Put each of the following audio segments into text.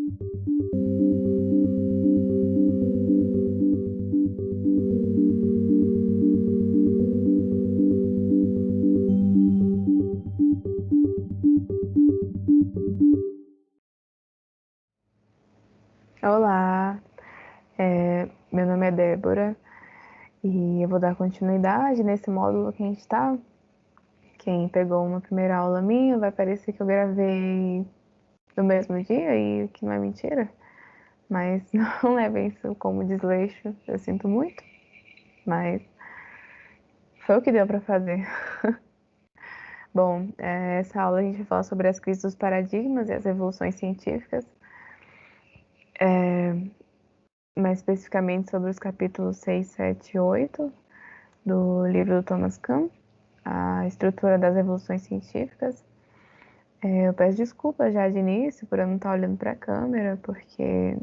Olá, meu nome é Débora e eu vou dar continuidade nesse módulo que a gente está. Quem pegou uma primeira aula minha vai parecer que eu gravei no mesmo dia e que não é mentira, mas não levem isso como desleixo, eu sinto muito, mas foi o que deu para fazer. Bom, essa aula a gente vai falar sobre as crises dos paradigmas e as revoluções científicas, mais especificamente sobre os capítulos 6, 7 e 8 do livro do Thomas Kuhn, A Estrutura das Revoluções Científicas. Eu peço desculpas já de início por eu não estar olhando para a câmera, porque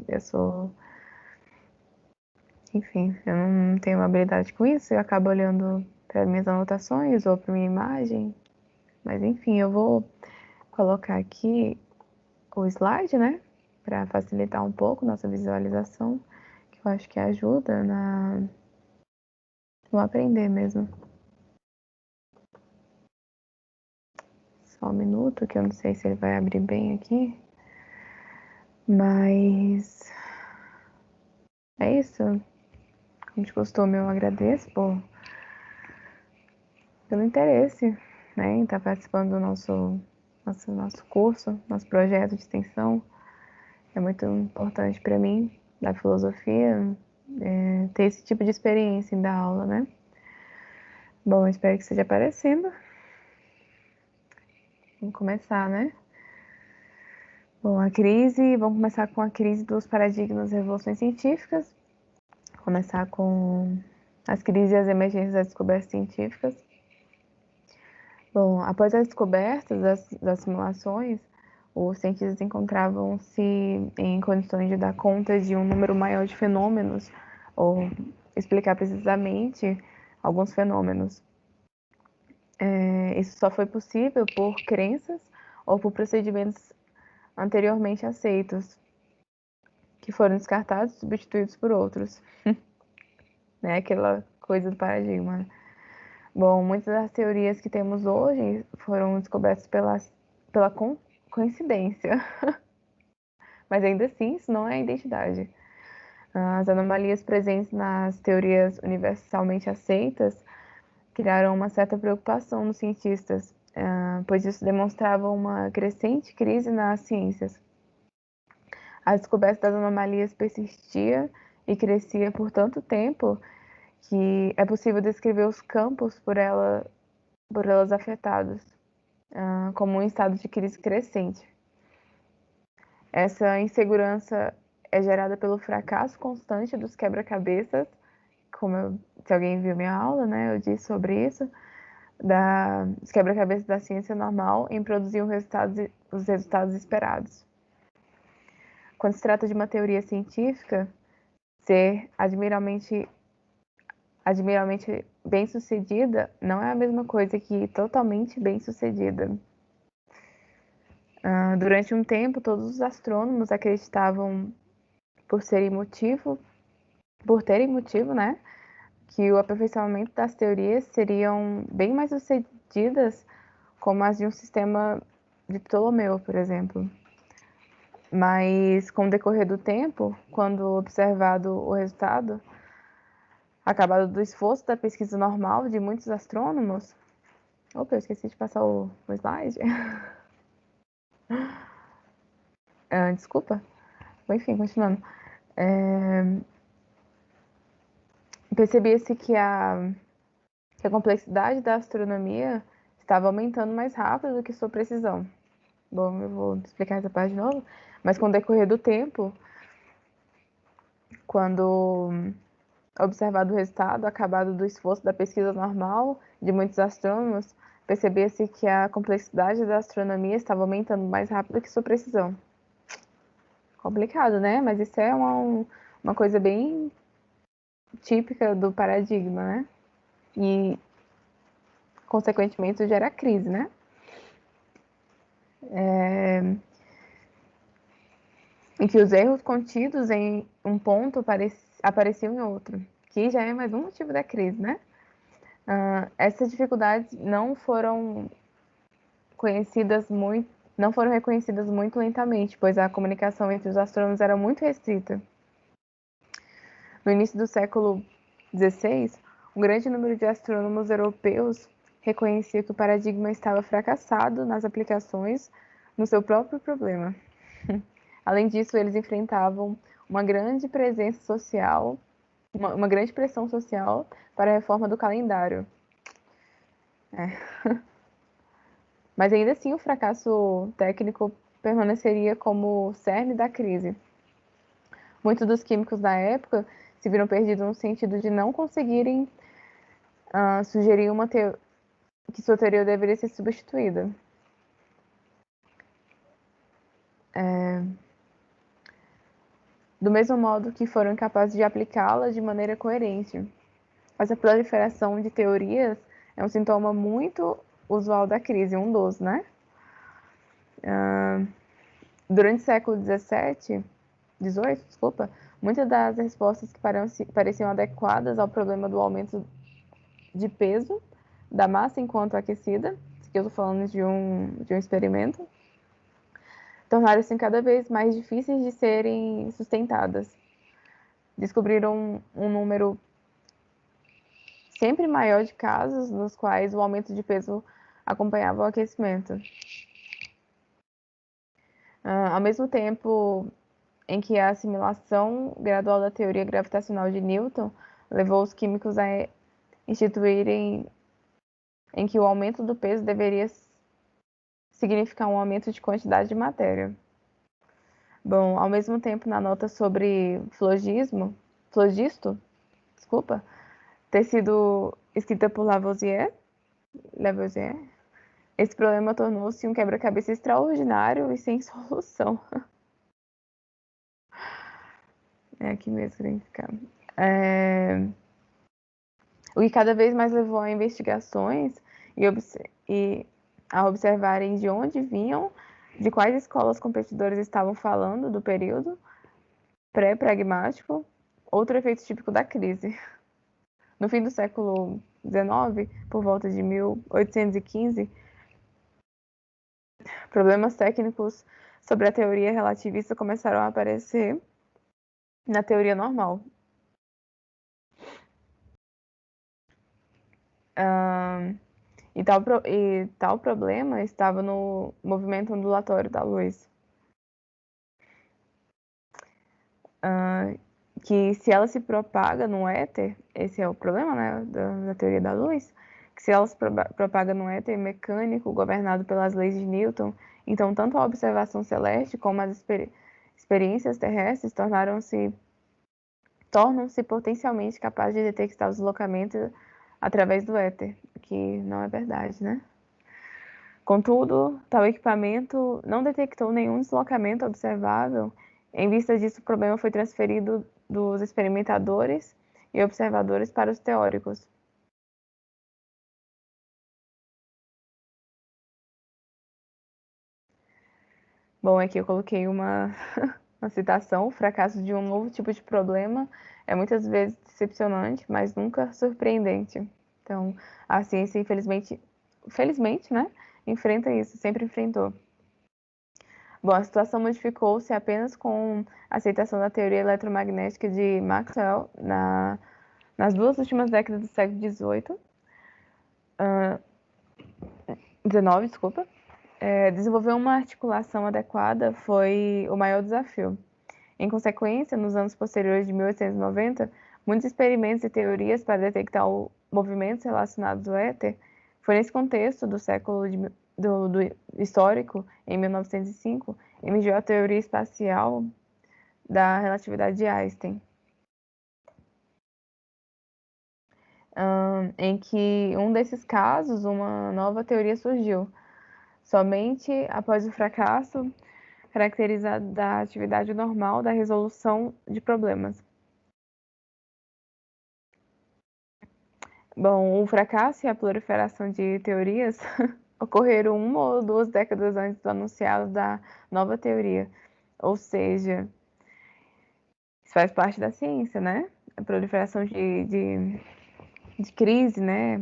enfim, eu não tenho habilidade com isso, eu acabo olhando para minhas anotações ou para minha imagem, mas enfim, eu vou colocar aqui o slide, né, para facilitar um pouco nossa visualização, que eu acho que ajuda no aprender mesmo. Só um minuto, que eu não sei se ele vai abrir bem aqui, mas é isso. Como de costume, eu agradeço pelo interesse, né, em estar participando do nosso curso, nosso projeto de extensão. É muito importante para mim, da filosofia, ter esse tipo de experiência em dar aula, né? Bom, espero que esteja aparecendo. Vamos começar, né? Bom, vamos começar com a crise dos paradigmas das revoluções científicas. Começar com as crises e as emergências das descobertas científicas. Bom, após as descobertas das simulações, os cientistas encontravam-se em condições de dar conta de um número maior de fenômenos, ou explicar precisamente alguns fenômenos. Isso só foi possível por crenças ou por procedimentos anteriormente aceitos, que foram descartados e substituídos por outros. Né? Aquela coisa do paradigma. Bom, muitas das teorias que temos hoje foram descobertas pela coincidência. Mas ainda assim, isso não é identidade. As anomalias presentes nas teorias universalmente aceitas criaram uma certa preocupação nos cientistas, pois isso demonstrava uma crescente crise nas ciências. A descoberta das anomalias persistia e crescia por tanto tempo que é possível descrever os campos por elas afetados, como um estado de crise crescente. Essa insegurança é gerada pelo fracasso constante dos quebra-cabeças, se alguém viu minha aula, né, eu disse sobre isso, dos quebra-cabeças da ciência normal em produzir os resultados esperados. Quando se trata de uma teoria científica, ser admiravelmente bem-sucedida não é a mesma coisa que totalmente bem-sucedida. Durante um tempo, todos os astrônomos acreditavam, por terem motivo, né, que o aperfeiçoamento das teorias seriam bem mais sucedidas como as de um sistema de Ptolomeu, por exemplo. Mas, com o decorrer do tempo, quando observado o resultado acabado do esforço da pesquisa normal de muitos astrônomos... Opa, eu esqueci de passar o slide. Desculpa. Enfim, continuando. Percebia-se que a complexidade da astronomia estava aumentando mais rápido do que sua precisão. Bom, eu vou explicar essa parte de novo. Mas com o decorrer do tempo, quando observado o resultado acabado do esforço da pesquisa normal de muitos astrônomos, percebia-se que a complexidade da astronomia estava aumentando mais rápido que sua precisão. Complicado, né? Mas isso é uma coisa bem típica do paradigma, né? E, consequentemente, isso gera crise, né? em que os erros contidos em um ponto apareciam em outro, que já é mais um motivo da crise, né? Essas dificuldades não foram reconhecidas muito lentamente, pois a comunicação entre os astrônomos era muito restrita. No início do século XVI, um grande número de astrônomos europeus reconhecia que o paradigma estava fracassado nas aplicações no seu próprio problema. Além disso, eles enfrentavam uma grande presença social, uma grande pressão social para a reforma do calendário. Mas ainda assim, o fracasso técnico permaneceria como o cerne da crise. Muitos dos químicos da época se viram perdidos no sentido de não conseguirem sugerir que sua teoria deveria ser substituída. Do mesmo modo que foram incapazes de aplicá-la de maneira coerente. Essa proliferação de teorias é um sintoma muito usual da crise, um dos, né? Durante o século XVII, desculpa, muitas das respostas que pareciam adequadas ao problema do aumento de peso da massa enquanto aquecida, que eu estou falando de um experimento, tornaram-se cada vez mais difíceis de serem sustentadas. Descobriram um número sempre maior de casos nos quais o aumento de peso acompanhava o aquecimento. Ao mesmo tempo em que a assimilação gradual da teoria gravitacional de Newton levou os químicos a instituírem em que o aumento do peso deveria significar um aumento de quantidade de matéria. Bom, ao mesmo tempo, na nota sobre flogisto, ter sido escrita por Lavoisier, esse problema tornou-se um quebra-cabeça extraordinário e sem solução. É aqui mesmo que tem que ficar. O que cada vez mais levou a investigações e a observarem de onde vinham, de quais escolas competidoras estavam falando do período pré-pragmático, outro efeito típico da crise. No fim do século XIX, por volta de 1815, problemas técnicos sobre a teoria relativista começaram a aparecer na teoria normal. E tal problema estava no movimento ondulatório da luz. Que se ela se propaga no éter, esse é o problema, né, da teoria da luz, que se ela se propaga no éter mecânico governado pelas leis de Newton, então tanto a observação celeste como as experiências terrestres tornam-se potencialmente capazes de detectar os deslocamentos através do éter, que não é verdade, né? Contudo, tal equipamento não detectou nenhum deslocamento observável. Em vista disso, o problema foi transferido dos experimentadores e observadores para os teóricos. Bom, aqui eu coloquei uma citação: o fracasso de um novo tipo de problema é muitas vezes decepcionante, mas nunca surpreendente. Então, a ciência, felizmente, né, enfrenta isso, sempre enfrentou. Bom, a situação modificou-se apenas com a aceitação da teoria eletromagnética de Maxwell nas duas últimas décadas do século XIX. Desenvolver uma articulação adequada foi o maior desafio. Em consequência, nos anos posteriores de 1890, muitos experimentos e teorias para detectar movimentos relacionados ao éter. Foi nesse contexto do século do histórico, em 1905, emergiu a teoria espacial da relatividade de Einstein, em que um desses casos, uma nova teoria surgiu, somente após o fracasso caracterizado da atividade normal da resolução de problemas. Bom, o fracasso e a proliferação de teorias ocorreram 1 ou 2 décadas antes do anunciado da nova teoria. Ou seja, isso faz parte da ciência, né? A proliferação de crise, né?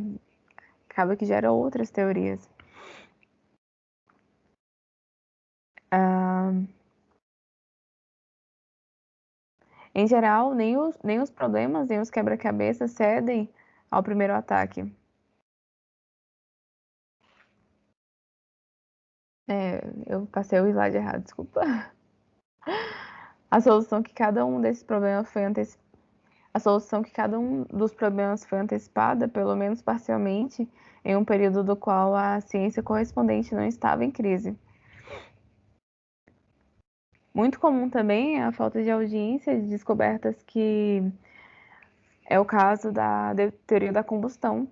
Acaba que gera outras teorias. Ah, em geral, nem os problemas, nem os quebra-cabeças cedem ao primeiro ataque. Eu passei o slide errado, desculpa. A solução que cada um desses problemas foi A solução que cada um dos problemas foi antecipada, pelo menos parcialmente, em um período do qual a ciência correspondente não estava em crise. Muito comum também é a falta de audiência de descobertas que é o caso da teoria da combustão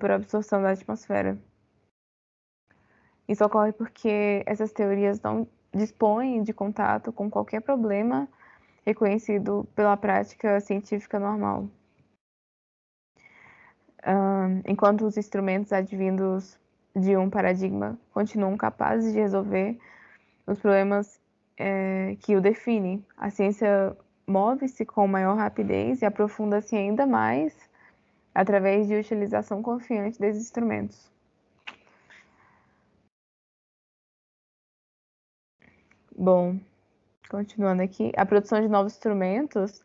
por absorção da atmosfera. Isso ocorre porque essas teorias não dispõem de contato com qualquer problema reconhecido pela prática científica normal. Enquanto os instrumentos advindos de um paradigma continuam capazes de resolver os problemas que o definem, a ciência move-se com maior rapidez e aprofunda-se ainda mais através de utilização confiante desses instrumentos. Bom, continuando aqui, a produção de novos instrumentos,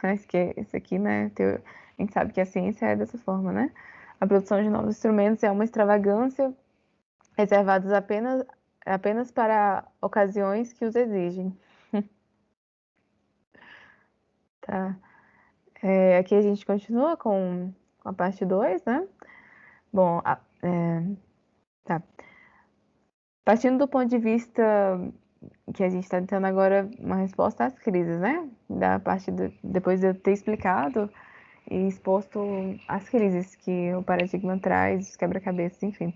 acho que isso aqui, né, a gente sabe que a ciência é dessa forma, né? A produção de novos instrumentos é uma extravagância reservados apenas para ocasiões que os exigem. Tá? Aqui a gente continua com a parte 2, né? Bom, tá. Partindo do ponto de vista que a gente está tentando agora uma resposta às crises, né? Depois de eu ter explicado e exposto as crises que o paradigma traz, os quebra-cabeças, enfim.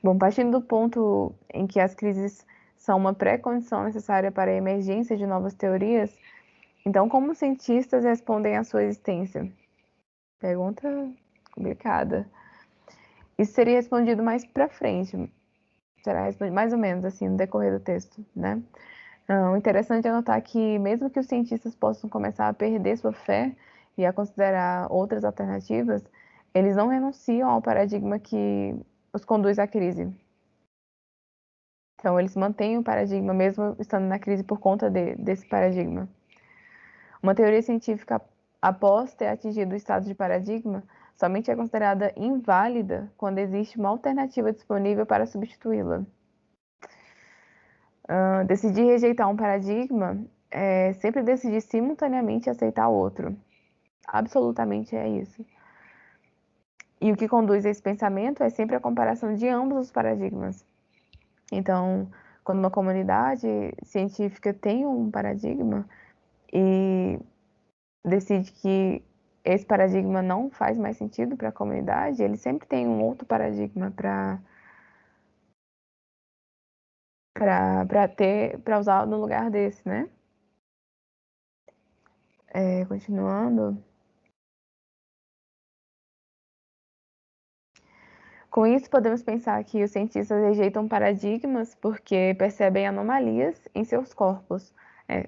Bom, partindo do ponto em que as crises são uma pré-condição necessária para a emergência de novas teorias, então como os cientistas respondem à sua existência? Pergunta complicada. Isso seria respondido mais para frente, será respondido mais ou menos assim no decorrer do texto, né? O interessante é notar que mesmo que os cientistas possam começar a perder sua fé e a considerar outras alternativas, eles não renunciam ao paradigma que os conduz à crise. Então, eles mantêm o paradigma, mesmo estando na crise por conta desse paradigma. Uma teoria científica, após ter atingido o estado de paradigma, somente é considerada inválida quando existe uma alternativa disponível para substituí-la. Decidir rejeitar um paradigma é sempre decidir simultaneamente aceitar outro. Absolutamente é isso. E o que conduz a esse pensamento é sempre a comparação de ambos os paradigmas. Então, quando uma comunidade científica tem um paradigma e decide que esse paradigma não faz mais sentido para a comunidade, ele sempre tem um outro paradigma para usar no lugar desse, né? Continuando. Com isso, podemos pensar que os cientistas rejeitam paradigmas porque percebem anomalias em seus corpos.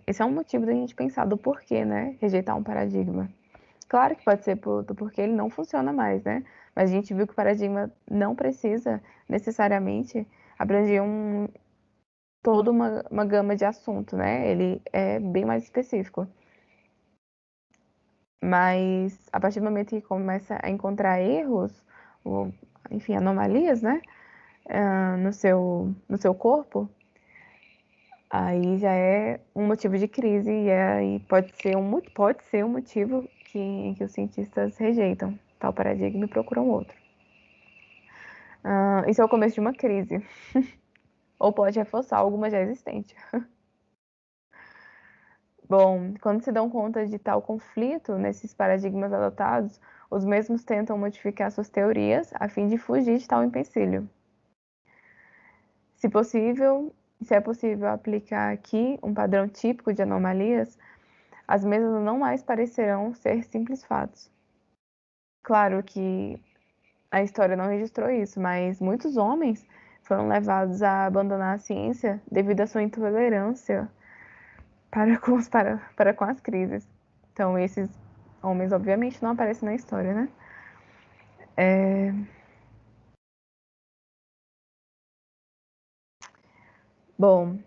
Esse é um motivo da gente pensar do porquê, né? Rejeitar um paradigma. Claro que pode ser do porquê ele não funciona mais, né? Mas a gente viu que o paradigma não precisa necessariamente abranger toda uma gama de assunto, né? Ele é bem mais específico. Mas a partir do momento que começa a encontrar erros, ou, enfim, anomalias, né? No seu corpo, aí já é um motivo de crise e aí pode ser um motivo em que os cientistas rejeitam tal paradigma e procuram outro. Isso é o começo de uma crise, ou pode reforçar alguma já existente. Bom, quando se dão conta de tal conflito nesses paradigmas adotados, os mesmos tentam modificar suas teorias a fim de fugir de tal empecilho. Se é possível aplicar aqui um padrão típico de anomalias, as mesmas não mais parecerão ser simples fatos. Claro que a história não registrou isso, mas muitos homens foram levados a abandonar a ciência devido à sua intolerância para com as crises. Então, esses homens, obviamente, não aparecem na história, né? Bom,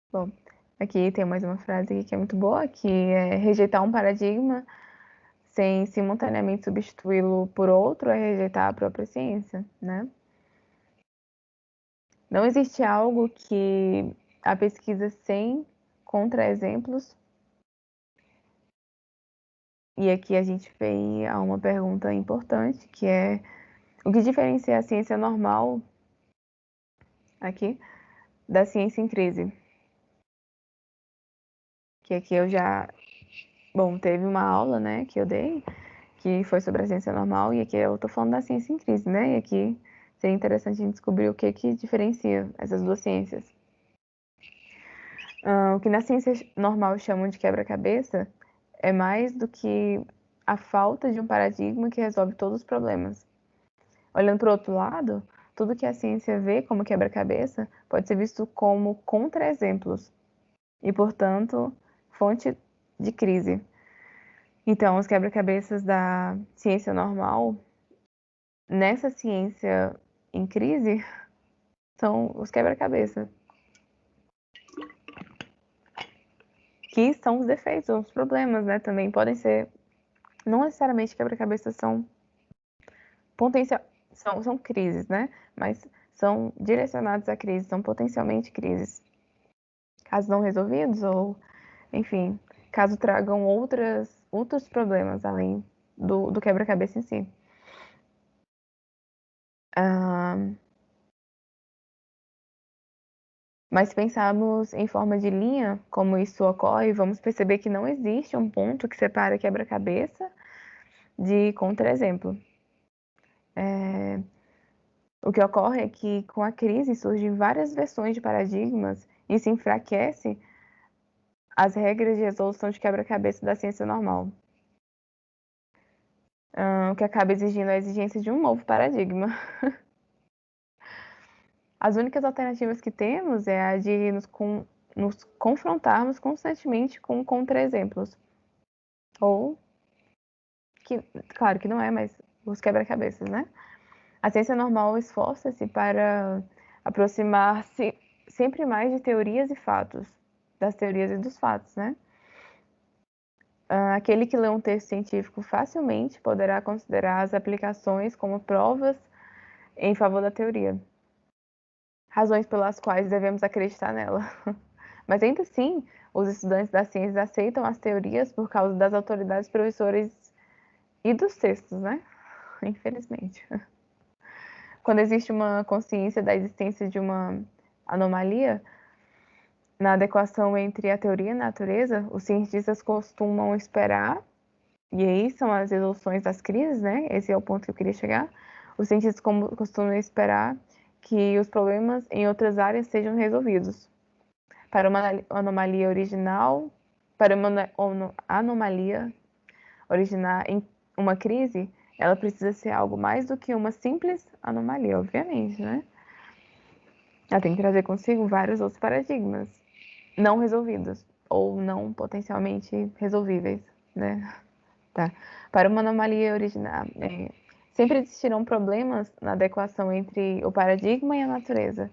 bom, aqui tem mais uma frase aqui que é muito boa, que é rejeitar um paradigma sem simultaneamente substituí-lo por outro é rejeitar a própria ciência, né? Não existe algo que a pesquisa sem contra-exemplos. E aqui a gente vem a uma pergunta importante, que é o que diferencia a ciência normal aqui da ciência em crise? Que aqui eu já, bom, teve uma aula, né, que eu dei, que foi sobre a ciência normal, e aqui eu tô falando da ciência em crise, né? E aqui seria interessante a gente descobrir o que que diferencia essas duas ciências. O que na ciência normal chamam de quebra-cabeça é mais do que a falta de um paradigma que resolve todos os problemas. Olhando para o outro lado, tudo que a ciência vê como quebra-cabeça pode ser visto como contra-exemplos e, portanto, fonte de crise. Então, os quebra-cabeças da ciência normal, nessa ciência em crise, são os quebra-cabeça, que são os defeitos, os problemas, né? Também podem ser, não necessariamente quebra-cabeças são potencial, são crises, né? Mas são direcionados a crises, são potencialmente crises. Caso não resolvidos, ou, enfim, caso tragam outros problemas além do quebra-cabeça em si. Mas se pensarmos em forma de linha, como isso ocorre, vamos perceber que não existe um ponto que separa quebra-cabeça de contra-exemplo. O que ocorre é que com a crise surgem várias versões de paradigmas e se enfraquece as regras de resolução de quebra-cabeça da ciência normal, o que acaba exigindo a exigência de um novo paradigma. As únicas alternativas que temos é a de nos confrontarmos constantemente com contra-exemplos. Ou, que, claro que não é, mas os quebra-cabeças, né? A ciência normal esforça-se para aproximar-se sempre mais de teorias e fatos, das teorias e dos fatos, né? Aquele que lê um texto científico facilmente poderá considerar as aplicações como provas em favor da teoria, razões pelas quais devemos acreditar nela. Mas ainda assim, os estudantes das ciências aceitam as teorias por causa das autoridades professoras e dos textos, né? Infelizmente. Quando existe uma consciência da existência de uma anomalia na adequação entre a teoria e a natureza, os cientistas costumam esperar, e aí são as resoluções das crises, né? Esse é o ponto que eu queria chegar. Os cientistas costumam esperar que os problemas em outras áreas sejam resolvidos. Para uma anomalia original, para uma anomalia originar em uma crise, ela precisa ser algo mais do que uma simples anomalia, obviamente, né? Ela tem que trazer consigo vários outros paradigmas não resolvidos ou não potencialmente resolvíveis, né? Tá. Para uma anomalia original, sempre existirão problemas na adequação entre o paradigma e a natureza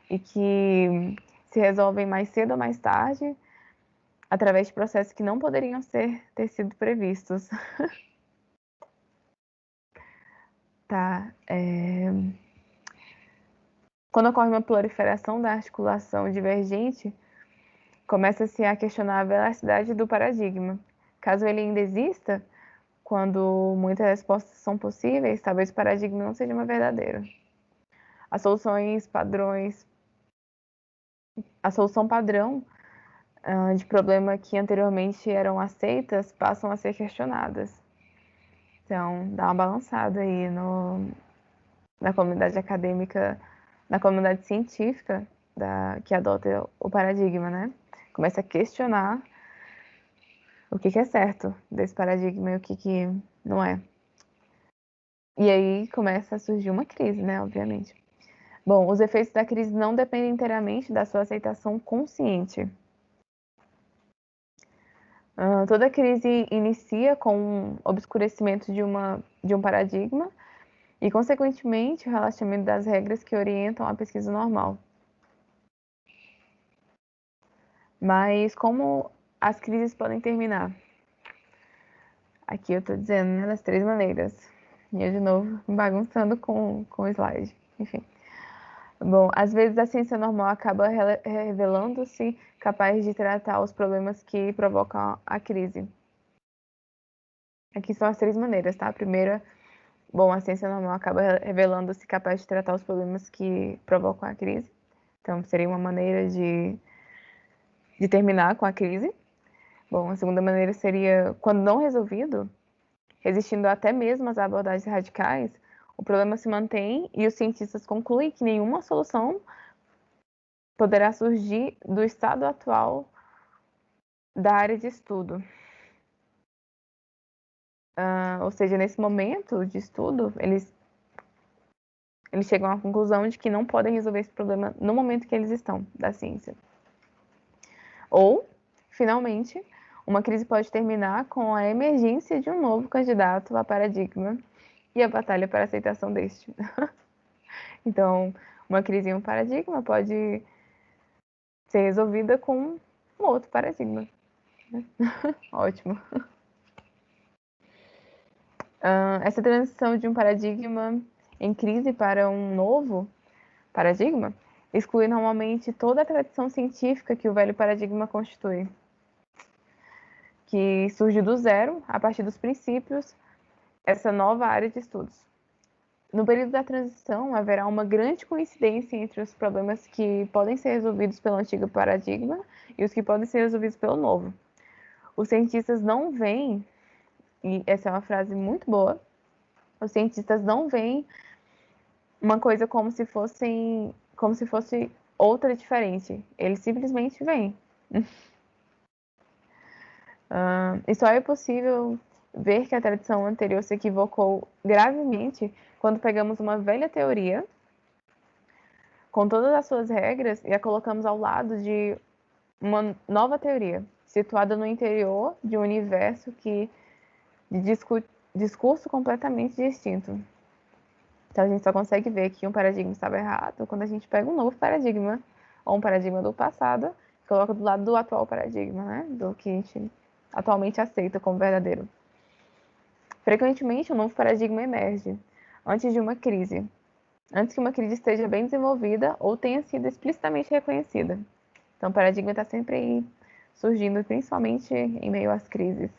e que se resolvem mais cedo ou mais tarde através de processos que não poderiam ter sido previstos. Tá. Quando ocorre uma proliferação da articulação divergente, começa-se a questionar a veracidade do paradigma. Caso ele ainda exista, quando muitas respostas são possíveis, talvez o paradigma não seja uma verdadeiro. As soluções padrões, a solução padrão de problema que anteriormente eram aceitas passam a ser questionadas. Então, dá uma balançada aí na comunidade acadêmica, na comunidade científica que adota o paradigma, né? Começa a questionar o que é certo desse paradigma e o que não é. E aí começa a surgir uma crise, né? Obviamente. Bom, os efeitos da crise não dependem inteiramente da sua aceitação consciente. Toda crise inicia com um obscurecimento de um paradigma e, consequentemente, o relaxamento das regras que orientam a pesquisa normal. Mas como as crises podem terminar? Aqui eu estou dizendo, né, das 3 maneiras. E eu, de novo, bagunçando com o slide. Enfim. Bom, às vezes a ciência normal acaba revelando-se capaz de tratar os problemas que provocam a crise. Aqui são as 3 maneiras, tá? A primeira, bom, a ciência normal acaba revelando-se capaz de tratar os problemas que provocam a crise. Então, seria uma maneira de terminar com a crise. Bom, a segunda maneira seria, quando não resolvido, resistindo até mesmo às abordagens radicais, o problema se mantém e os cientistas concluem que nenhuma solução poderá surgir do estado atual da área de estudo. Ou seja, nesse momento de estudo, eles chegam à conclusão de que não podem resolver esse problema no momento que eles estão, da ciência. Ou, finalmente, uma crise pode terminar com a emergência de um novo candidato a paradigma e a batalha para a aceitação deste. Então, uma crise em um paradigma pode ser resolvida com um outro paradigma. Ótimo. Essa transição de um paradigma em crise para um novo paradigma exclui normalmente toda a tradição científica que o velho paradigma constitui, que surge do zero, a partir dos princípios, essa nova área de estudos. No período da transição, haverá uma grande coincidência entre os problemas que podem ser resolvidos pelo antigo paradigma e os que podem ser resolvidos pelo novo. Os cientistas não veem, e essa é uma frase muito boa, os cientistas não veem uma coisa como se fosse outra diferente. Eles simplesmente veem. E só é possível ver que a tradição anterior se equivocou gravemente quando pegamos uma velha teoria, com todas as suas regras, e a colocamos ao lado de uma nova teoria, situada no interior de um universo de discurso completamente distinto. Então a gente só consegue ver que um paradigma estava errado quando a gente pega um novo paradigma, ou um paradigma do passado, e coloca do lado do atual paradigma, né? Do que a gente atualmente aceita como verdadeiro. Frequentemente, um novo paradigma emerge antes de uma crise, antes que uma crise esteja bem desenvolvida ou tenha sido explicitamente reconhecida. Então, o paradigma está sempre aí surgindo, principalmente em meio às crises.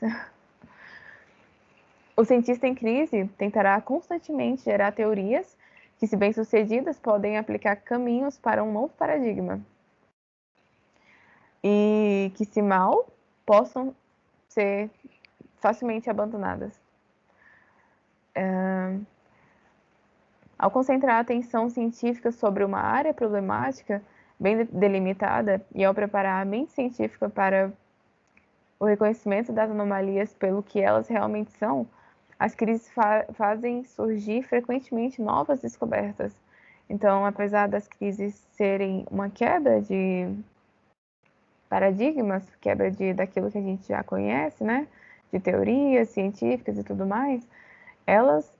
O cientista em crise tentará constantemente gerar teorias que, se bem-sucedidas, podem aplicar caminhos para um novo paradigma e que, se mal, possam ser facilmente abandonadas. Ao concentrar a atenção científica sobre uma área problemática bem delimitada e ao preparar a mente científica para o reconhecimento das anomalias pelo que elas realmente são, as crises fazem surgir frequentemente novas descobertas. Então, apesar das crises serem uma quebra de paradigmas, quebra daquilo que a gente já conhece, né? De teorias científicas e tudo mais, elas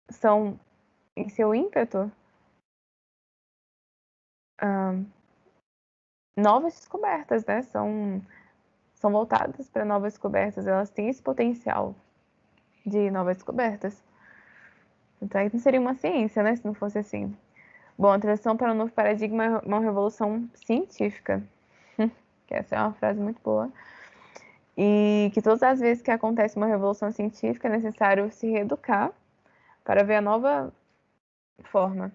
são, em seu ímpeto, novas descobertas, né? São voltadas para novas descobertas, elas têm esse potencial de novas descobertas. Então, não seria uma ciência, né? Se não fosse assim. Bom, a transição para um novo paradigma é uma revolução científica. Que essa é uma frase muito boa. E que todas as vezes que acontece uma revolução científica é necessário se reeducar para ver a nova forma.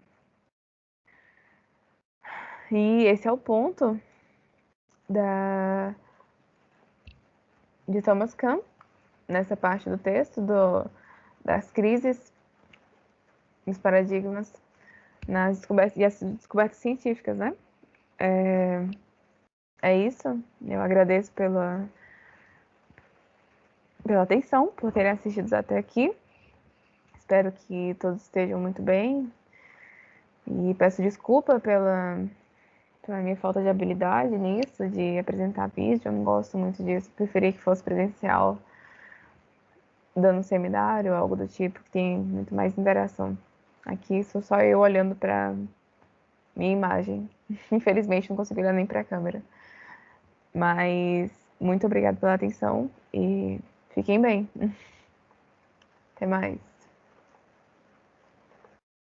E esse é o ponto de Thomas Kuhn, nessa parte do texto, das crises, dos paradigmas, nas descobertas, e as descobertas científicas, né? É isso. Eu agradeço pela atenção, por terem assistido até aqui. Espero que todos estejam muito bem. E peço desculpa pela minha falta de habilidade nisso, de apresentar vídeo. Eu não gosto muito disso. Preferia que fosse presencial, dando seminário, algo do tipo, que tem muito mais interação. Aqui sou só eu olhando para minha imagem. Infelizmente não consigo olhar nem para a câmera. Mas muito obrigada pela atenção e fiquem bem. Até mais.